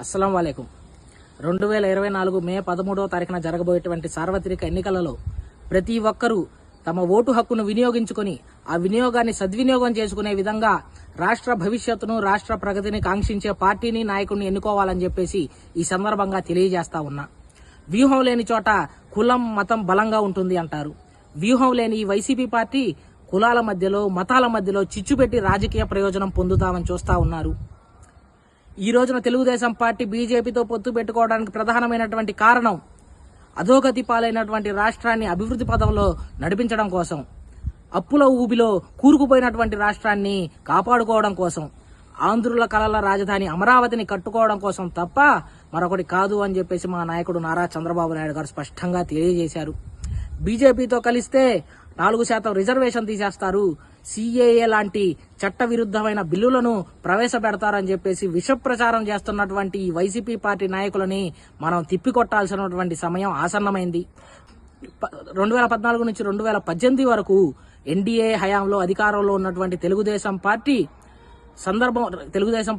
అస్సలం వాలేకుం 2024 మే 13వ తారీఖున జరగబోయేటువంటి సార్వత్రిక ఎన్నికలలో ప్రతి ఒక్కరూ తమ ఓటు హక్కును వినియోగించుకొని ఆ వినియోగాన్ని సద్వినియోగం చేసుకునే విధంగా రాష్ట్ర భవిష్యత్తును రాష్ట్ర ప్రగతిని కాంక్షించే పార్టీని నాయకుడిని ఎన్నుకోవాలని చెప్పేసి ఈ సందర్భంగా తెలియజేస్తా ఉన్నా. వ్యూహం లేని చోట కులం మతం బలంగా ఉంటుంది అంటారు. వ్యూహం లేని ఈ వైసీపీ పార్టీ కులాల మధ్యలో మతాల మధ్యలో చిచ్చుపెట్టి రాజకీయ ప్రయోజనం పొందుతామని చూస్తా ఉన్నారు. ఈ రోజున తెలుగుదేశం పార్టీ బీజేపీతో పొత్తు పెట్టుకోవడానికి ప్రధానమైనటువంటి కారణం అధోగతి పాలైనటువంటి రాష్ట్రాన్ని అభివృద్ధి పదంలో నడిపించడం కోసం, అప్పుల ఊబిలో కూరుకుపోయినటువంటి రాష్ట్రాన్ని కాపాడుకోవడం కోసం, ఆంధ్రుల కలల రాజధాని అమరావతిని కట్టుకోవడం కోసం తప్ప మరొకటి కాదు అని చెప్పేసి మా నాయకుడు నారా చంద్రబాబు నాయుడు గారు స్పష్టంగా తెలియజేశారు. బీజేపీతో కలిస్తే 4% రిజర్వేషన్ తీసేస్తారు, సిఏఏ లాంటి చట్ట విరుద్ధమైన బిల్లులను ప్రవేశపెడతారని చెప్పేసి విష ప్రచారం చేస్తున్నటువంటి ఈ వైసీపీ పార్టీ నాయకులని మనం తిప్పికొట్టాల్సినటువంటి సమయం ఆసన్నమైంది. 2014 నుంచి 2018 వరకు ఎన్డీఏ హయాంలో అధికారంలో ఉన్నటువంటి తెలుగుదేశం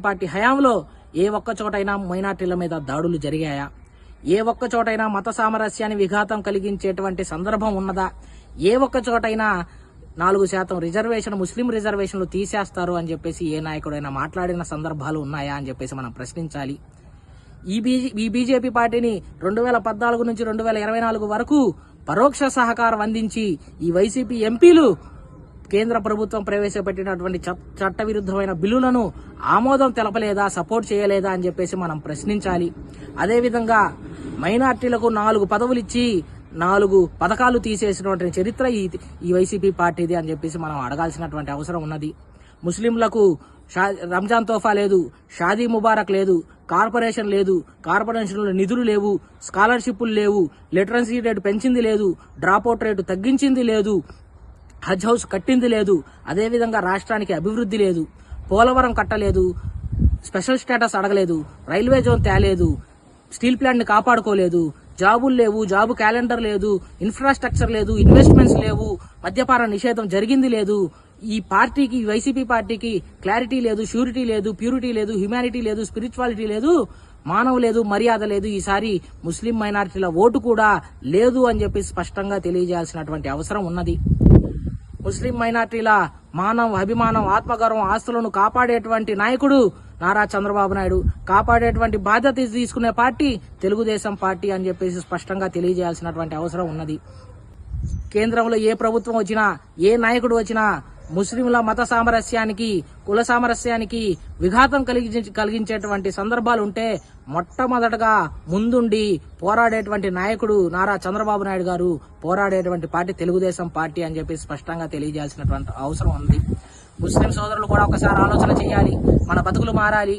పార్టీ హయాంలో ఏ ఒక్క చోటైనా మైనార్టీల మీద దాడులు జరిగాయా? ఏ ఒక్క చోటైనా మత సామరస్యాన్ని విఘాతం కలిగించేటువంటి సందర్భం ఉన్నదా? ఏ ఒక్క చోటైనా 4% రిజర్వేషన్ ముస్లిం రిజర్వేషన్లు తీసేస్తారు అని చెప్పేసి ఏ నాయకుడైనా మాట్లాడిన సందర్భాలు ఉన్నాయా అని చెప్పేసి మనం ప్రశ్నించాలి. ఈ బీజేపీ పార్టీని 2014 నుంచి 2024 వరకు పరోక్ష సహకారం అందించి ఈ వైసీపీ ఎంపీలు కేంద్ర ప్రభుత్వం ప్రవేశపెట్టినటువంటి చట్టవిరుద్ధమైన బిల్లులను ఆమోదం తెలపలేదా, సపోర్ట్ చేయలేదా అని చెప్పేసి మనం ప్రశ్నించాలి. అదేవిధంగా మైనార్టీలకు 4 పదవులు ఇచ్చి 4 పథకాలు తీసేసినటువంటి చరిత్ర ఈ వైసీపీ పార్టీది అని చెప్పేసి మనం అడగాల్సినటువంటి అవసరం ఉన్నది. ముస్లింలకు రంజాన్ తోఫా లేదు, షాదీ ముబారక్ లేదు, కార్పొరేషన్ లేదు, కార్పొరేషన్ల నిధులు లేవు, స్కాలర్షిప్లు లేవు, లిటరసీ రేటు పెంచింది లేదు, డ్రాప్అవుట్ రేటు తగ్గించింది లేదు, హజ్ హౌస్ కట్టింది లేదు, అదేవిధంగా రాష్ట్రానికి అభివృద్ధి లేదు, పోలవరం కట్టలేదు, స్పెషల్ స్టేటస్ అడగలేదు, రైల్వే జోన్ తేలేదు, స్టీల్ ప్లాంట్ ని కాపాడుకోలేదు, జాబులు లేవు, జాబు క్యాలెండర్ లేదు, ఇన్ఫ్రాస్ట్రక్చర్ లేదు, ఇన్వెస్ట్మెంట్స్ లేవు, మద్యపాన నిషేధం జరిగింది లేదు. ఈ పార్టీకి, వైసీపీ పార్టీకి క్లారిటీ లేదు, ష్యూరిటీ లేదు, ప్యూరిటీ లేదు, హ్యుమానిటీ లేదు, స్పిరిచువాలిటీ లేదు, మానవ లేదు, మర్యాద లేదు. ఈసారి ముస్లిం మైనారిటీల ఓటు కూడా లేదు అని చెప్పి స్పష్టంగా తెలియజేయాల్సినటువంటి అవసరం ఉన్నది. ముస్లిం మైనారిటీల మానవ అభిమానం, ఆత్మగౌరవం, ఆస్తులను కాపాడేటువంటి నాయకుడు నారా చంద్రబాబు నాయుడు, కాపాడేటువంటి బాధ్యత తీసుకునే పార్టీ తెలుగుదేశం పార్టీ అని చెప్పేసి స్పష్టంగా తెలియజేయాల్సినటువంటి అవసరం ఉన్నది. కేంద్రంలో ఏ ప్రభుత్వం వచ్చినా, ఏ నాయకుడు వచ్చినా ముస్లింల మత సామరస్యానికి, కుల సామరస్యానికి విఘాతం కలిగించేటువంటి సందర్భాలు ఉంటే మొట్టమొదటగా ముందుండి పోరాడేటువంటి నాయకుడు నారా చంద్రబాబు నాయుడు గారు, పోరాడేటువంటి పార్టీ తెలుగుదేశం పార్టీ అని చెప్పి స్పష్టంగా తెలియజేయాల్సినటువంటి అవసరం ఉంది. ముస్లిం సోదరులు కూడా ఒకసారి ఆలోచన చేయాలి. మన బతుకులు మారాలి,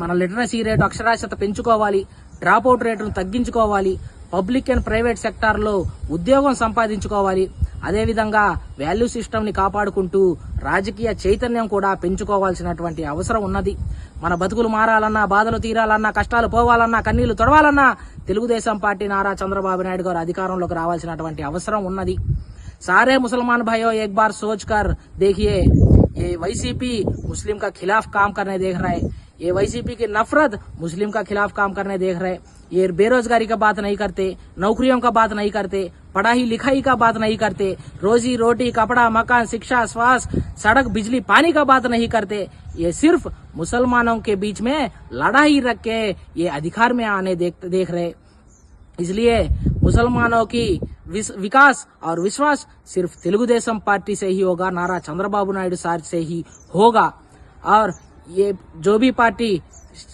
మన లిటరసీ రేటు, అక్షరాస్యత పెంచుకోవాలి, డ్రాప్అవుట్ రేటును తగ్గించుకోవాలి, పబ్లిక్ అండ్ ప్రైవేట్ సెక్టార్లో ఉద్యోగం సంపాదించుకోవాలి. అదేవిధంగా వాల్యూ సిస్టమ్ ని కాపాడుకుంటూ రాజకీయ చైతన్యం కూడా పెంచుకోవాల్సినటువంటి అవసరం ఉన్నది. మన బతుకులు మారాలన్నా, బాధలు తీరాలన్నా, కష్టాలు పోవాలన్నా, కన్నీళ్లు తొడవాలన్నా తెలుగుదేశం పార్టీ నారా చంద్రబాబు నాయుడు గారు అధికారంలోకి రావాల్సినటువంటి అవసరం ఉన్నది. सारे मुसलमान भाइयों एक बार सोच कर देखिए, ये वैसीपी मुस्लिम का खिलाफ काम करने देख रहा है, ये वैसीपी की नफरत मुस्लिम का खिलाफ काम करने देख रहे, ये बेरोजगारी का बात नहीं करते, नौकरियों का बात नहीं करते, पढ़ाई लिखाई का बात नहीं करते, रोजी रोटी, कपड़ा, मकान, शिक्षा, स्वास्थ्य, सड़क, बिजली, पानी का बात नहीं करते. ये सिर्फ मुसलमानों के बीच में लड़ाई रख के ये अधिकार में आने देख रहे. इसलिए मुसलमानों की विकास और विश्वास सिर्फ तेलुगुदेशम पार्टी से ही होगा, नारा चंद्रबाबू नायडू साहब से ही होगा. और ये जो भी पार्टी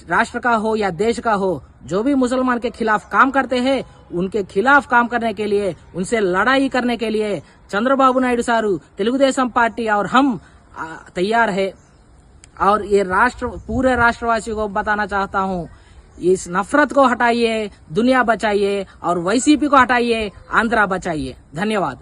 राष्ट्र का हो या देश का हो, जो भी मुसलमान के खिलाफ काम करते हैं, उनके खिलाफ काम करने के लिए, उनसे लड़ाई करने के लिए चंद्रबाबू नायडू साहब, तेलुगुदेशम पार्टी और हम तैयार है. और ये पूरे राष्ट्रवासियों को बताना चाहता हूँ, इस नफरत को हटाइए, दुनिया बचाइए और वैसीपी को हटाइए, आंध्रा बचाइए. धन्यवाद.